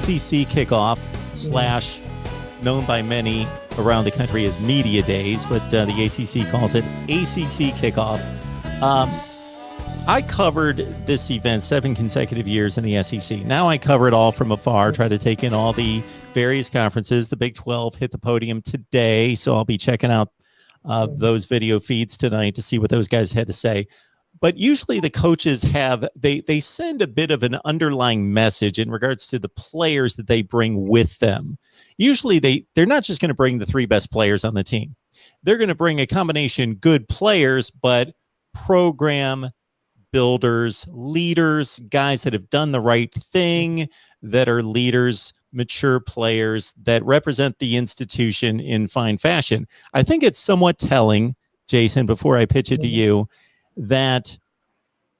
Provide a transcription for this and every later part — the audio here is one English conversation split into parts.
ACC Kickoff slash known by many around the country as Media Days, but the ACC calls it ACC Kickoff. I covered this event 7 consecutive years in the SEC. Now I cover it all from afar, try to take in all the various conferences. The Big 12 hit the podium today, so I'll be checking out those video feeds tonight to see what those guys had to say. But usually the coaches have, they send a bit of an underlying message in regards to the players that they bring with them. Usually they're not just going to bring the 3 best players on the team. They're going to bring a combination good players, but program builders, leaders, guys that have done the right thing, that are leaders, mature players that represent the institution in fine fashion. I think it's somewhat telling, Jason, before I pitch it to you, that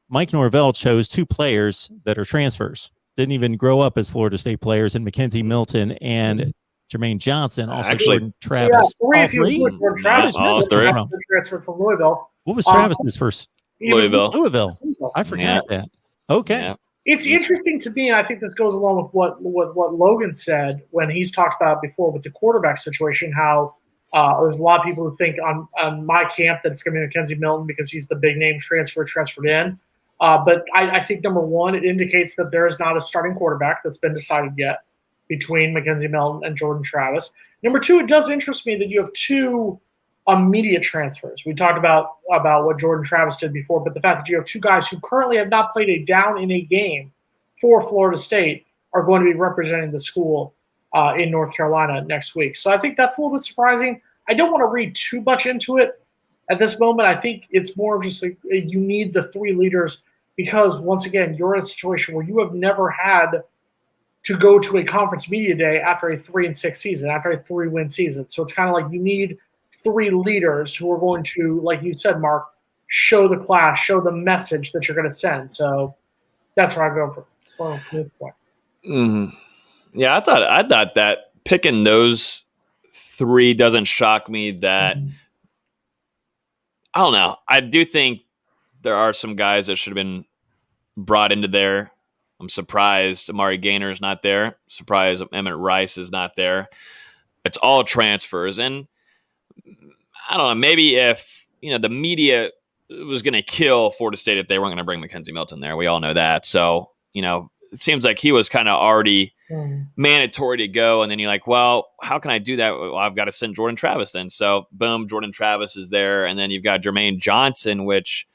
Mike Norvell chose 2 players that are transfers. Didn't even grow up as Florida State players, and Mackenzie Milton and Jermaine Johnson, also Actually, Jordan Travis. Yeah, all 3? All 3. Transferred from Louisville. What was Travis's first? Louisville. I forgot that. Okay. Yeah. It's interesting to me, and I think this goes along with what Logan said when he's talked about before with the quarterback situation, how there's a lot of people who think on my camp that it's going to be Mackenzie Milton because he's the big name transferred in. But I think, number one, it indicates that there is not a starting quarterback that's been decided yet between Mackenzie Milton and Jordan Travis. Number two, it does interest me that you have 2 immediate transfers. We talked about what Jordan Travis did before, but the fact that you have 2 guys who currently have not played a down in a game for Florida State are going to be representing the school in North Carolina next week. So I think that's a little bit surprising. I don't want to read too much into it at this moment. I think it's more of just like you need the 3 leaders because, once again, you're in a situation where you have never had to go to a conference media day after a 3-6 season, after a 3-win season. So it's kind of like you need 3 leaders who are going to, like you said, Mark, show the class, show the message that you're going to send. So that's where I go for this point. Mm-hmm. Yeah, I thought that picking those 3 doesn't shock me. That I don't know. I do think there are some guys that should have been brought into there. I'm surprised Amari Gaynor is not there. Surprised Emmett Rice is not there. It's all transfers, and I don't know. Maybe if the media was going to kill Florida State if they weren't going to bring Mackenzie Milton there. We all know that. So it seems like he was kind of already mandatory to go. And then you're like, well, how can I do that? Well, I've got to send Jordan Travis then. So boom, Jordan Travis is there. And then you've got Jermaine Johnson, which,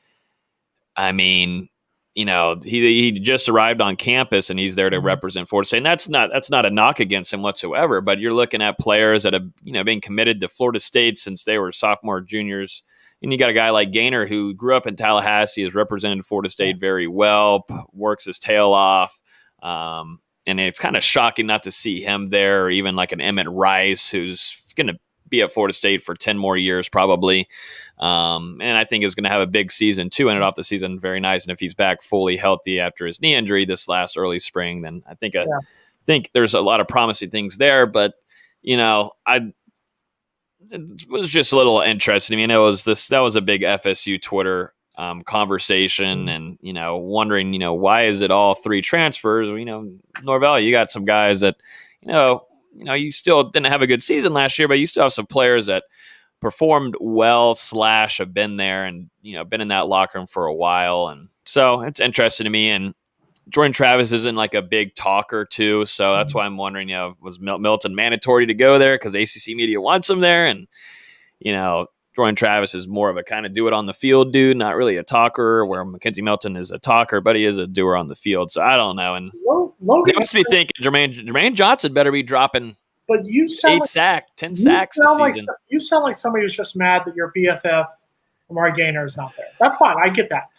I mean, he just arrived on campus and he's there to represent Florida State. And that's not a knock against him whatsoever, but you're looking at players that have, been committed to Florida State since they were sophomore, juniors. And you got a guy like Gaynor who grew up in Tallahassee, has represented Florida State very well, works his tail off. And it's kind of shocking not to see him there, or even like an Emmett Rice, who's going to be at Florida State for 10 more years probably. And I think is going to have a big season too, ended off the season very nice. And if he's back fully healthy after his knee injury this last early spring, then I think there's a lot of promising things there. But, it was just a little interesting. I mean, that was a big FSU Twitter conversation and, wondering, why is it all 3 transfers? Norvell, you got some guys that, you still didn't have a good season last year, but you still have some players that performed well / have been there and, been in that locker room for a while. And so it's interesting to me. And Jordan Travis isn't like a big talker too. So that's why I'm wondering, was Milton mandatory to go there because ACC media wants him there? And, Jordan Travis is more of a kind of do it on the field dude, not really a talker, where Mackenzie Milton is a talker, but he is a doer on the field. So I don't know. And Logan they must be thinking Jermaine Johnson better be dropping 10 sacks this season. You sound like somebody who's just mad that your BFF, Amari Gaynor, is not there. That's fine. I get that.